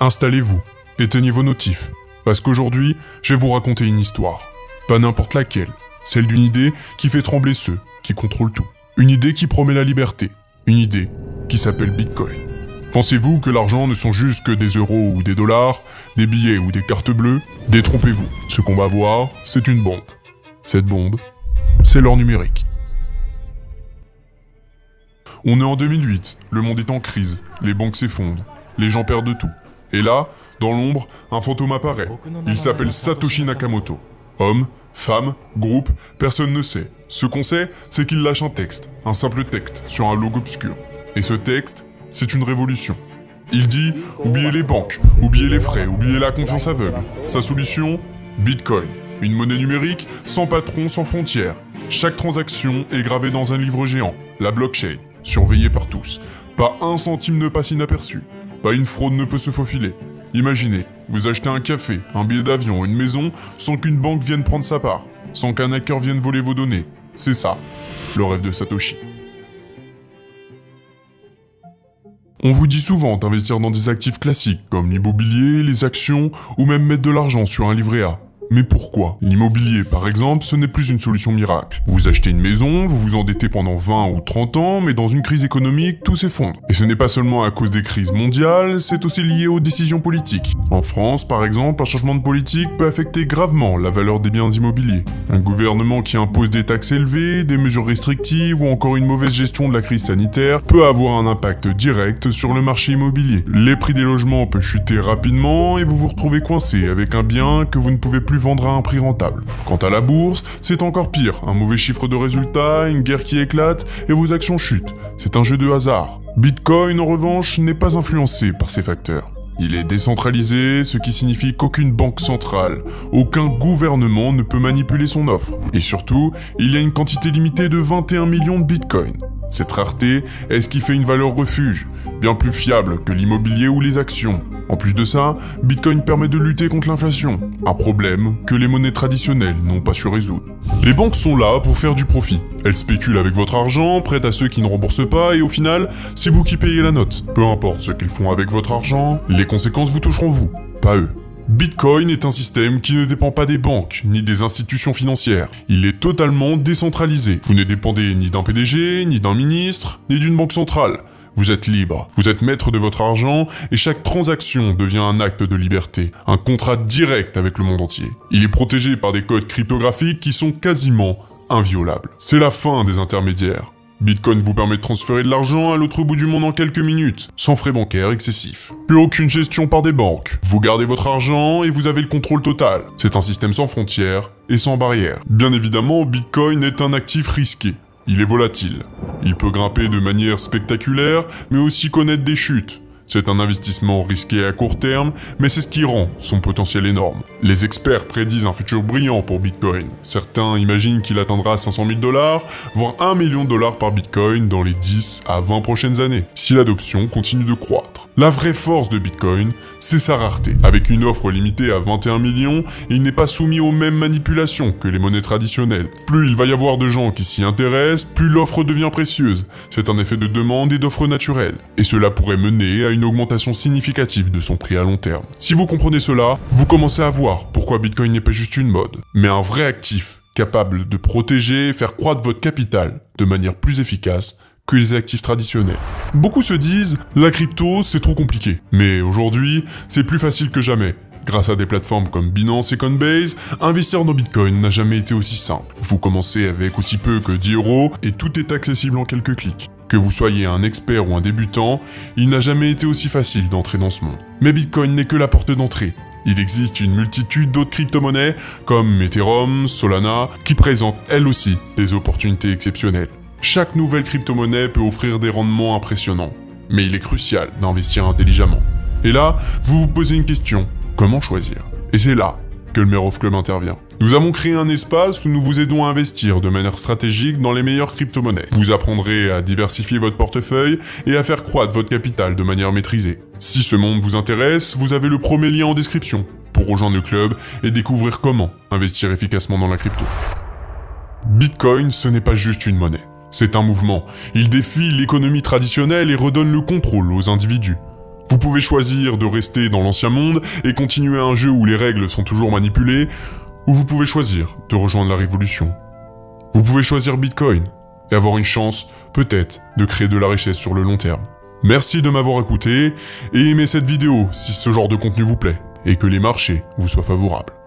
Installez-vous, éteignez vos notifs, parce qu'aujourd'hui, je vais vous raconter une histoire. Pas n'importe laquelle, celle d'une idée qui fait trembler ceux qui contrôlent tout. Une idée qui promet la liberté, une idée qui s'appelle Bitcoin. Pensez-vous que l'argent ne sont juste que des euros ou des dollars, des billets ou des cartes bleues? Détrompez-vous, ce qu'on va voir, c'est une bombe. Cette bombe, c'est l'or numérique. On est en 2008, le monde est en crise, les banques s'effondrent, les gens perdent tout. Et là, dans l'ombre, un fantôme apparaît. Il s'appelle Satoshi Nakamoto. Homme, femme, groupe, personne ne sait. Ce qu'on sait, c'est qu'il lâche un texte, un simple texte, sur un logo obscur. Et ce texte, c'est une révolution. Il dit « Oubliez les banques, oubliez les frais, oubliez la confiance aveugle ». Sa solution ? Bitcoin. Une monnaie numérique, sans patron, sans frontières. Chaque transaction est gravée dans un livre géant, la blockchain, surveillée par tous. Pas un centime ne passe inaperçu. Pas une fraude ne peut se faufiler. Imaginez, vous achetez un café, un billet d'avion, une maison, sans qu'une banque vienne prendre sa part, sans qu'un hacker vienne voler vos données. C'est ça, le rêve de Satoshi. On vous dit souvent d'investir dans des actifs classiques comme l'immobilier, les actions ou même mettre de l'argent sur un livret A. Mais pourquoi? L'immobilier, par exemple, ce n'est plus une solution miracle. Vous achetez une maison, vous vous endettez pendant 20 ou 30 ans, mais dans une crise économique, tout s'effondre. Et ce n'est pas seulement à cause des crises mondiales, c'est aussi lié aux décisions politiques. En France, par exemple, un changement de politique peut affecter gravement la valeur des biens immobiliers. Un gouvernement qui impose des taxes élevées, des mesures restrictives ou encore une mauvaise gestion de la crise sanitaire peut avoir un impact direct sur le marché immobilier. Les prix des logements peuvent chuter rapidement et vous vous retrouvez coincé avec un bien que vous ne pouvez plus vendre à un prix rentable. Quant à la bourse, c'est encore pire, un mauvais chiffre de résultat, une guerre qui éclate et vos actions chutent. C'est un jeu de hasard. Bitcoin, en revanche, n'est pas influencé par ces facteurs. Il est décentralisé, ce qui signifie qu'aucune banque centrale, aucun gouvernement ne peut manipuler son offre. Et surtout, il y a une quantité limitée de 21 millions de bitcoins. Cette rareté est ce qui fait une valeur refuge, bien plus fiable que l'immobilier ou les actions. En plus de ça, Bitcoin permet de lutter contre l'inflation, un problème que les monnaies traditionnelles n'ont pas su résoudre. Les banques sont là pour faire du profit. Elles spéculent avec votre argent, prêtent à ceux qui ne remboursent pas, et au final, c'est vous qui payez la note. Peu importe ce qu'ils font avec votre argent, les conséquences vous toucheront vous, pas eux. Bitcoin est un système qui ne dépend pas des banques, ni des institutions financières. Il est totalement décentralisé. Vous ne dépendez ni d'un PDG, ni d'un ministre, ni d'une banque centrale. Vous êtes libre, vous êtes maître de votre argent et chaque transaction devient un acte de liberté, un contrat direct avec le monde entier. Il est protégé par des codes cryptographiques qui sont quasiment inviolables. C'est la fin des intermédiaires. Bitcoin vous permet de transférer de l'argent à l'autre bout du monde en quelques minutes, sans frais bancaires excessifs. Plus aucune gestion par des banques. Vous gardez votre argent et vous avez le contrôle total. C'est un système sans frontières et sans barrières. Bien évidemment, Bitcoin est un actif risqué. Il est volatile. Il peut grimper de manière spectaculaire, mais aussi connaître des chutes. C'est un investissement risqué à court terme, mais c'est ce qui rend son potentiel énorme. Les experts prédisent un futur brillant pour Bitcoin. Certains imaginent qu'il atteindra 500 000 $, voire 1 million de dollars par Bitcoin dans les 10 à 20 prochaines années, si l'adoption continue de croître. La vraie force de Bitcoin, c'est sa rareté. Avec une offre limitée à 21 millions, il n'est pas soumis aux mêmes manipulations que les monnaies traditionnelles. Plus il va y avoir de gens qui s'y intéressent, plus l'offre devient précieuse. C'est un effet de demande et d'offre naturelle. Et cela pourrait mener à une augmentation significative de son prix à long terme. Si vous comprenez cela, vous commencez à voir pourquoi Bitcoin n'est pas juste une mode, mais un vrai actif capable de protéger et faire croître votre capital de manière plus efficace que les actifs traditionnels. Beaucoup se disent « la crypto, c'est trop compliqué ». Mais aujourd'hui, c'est plus facile que jamais. Grâce à des plateformes comme Binance et Coinbase, investir dans Bitcoin n'a jamais été aussi simple. Vous commencez avec aussi peu que 10 € et tout est accessible en quelques clics. Que vous soyez un expert ou un débutant, il n'a jamais été aussi facile d'entrer dans ce monde. Mais Bitcoin n'est que la porte d'entrée. Il existe une multitude d'autres crypto-monnaies, comme Ethereum, Solana, qui présentent elles aussi des opportunités exceptionnelles. Chaque nouvelle crypto-monnaie peut offrir des rendements impressionnants, mais il est crucial d'investir intelligemment. Et là, vous vous posez une question, comment choisir? Et c'est là que le Merov Club intervient. Nous avons créé un espace où nous vous aidons à investir de manière stratégique dans les meilleures crypto-monnaies. Vous apprendrez à diversifier votre portefeuille et à faire croître votre capital de manière maîtrisée. Si ce monde vous intéresse, vous avez le premier lien en description pour rejoindre le club et découvrir comment investir efficacement dans la crypto. Bitcoin, ce n'est pas juste une monnaie. C'est un mouvement. Il défie l'économie traditionnelle et redonne le contrôle aux individus. Vous pouvez choisir de rester dans l'ancien monde et continuer un jeu où les règles sont toujours manipulées, ou vous pouvez choisir de rejoindre la révolution. Vous pouvez choisir Bitcoin et avoir une chance, peut-être, de créer de la richesse sur le long terme. Merci de m'avoir écouté et aimez cette vidéo si ce genre de contenu vous plaît et que les marchés vous soient favorables.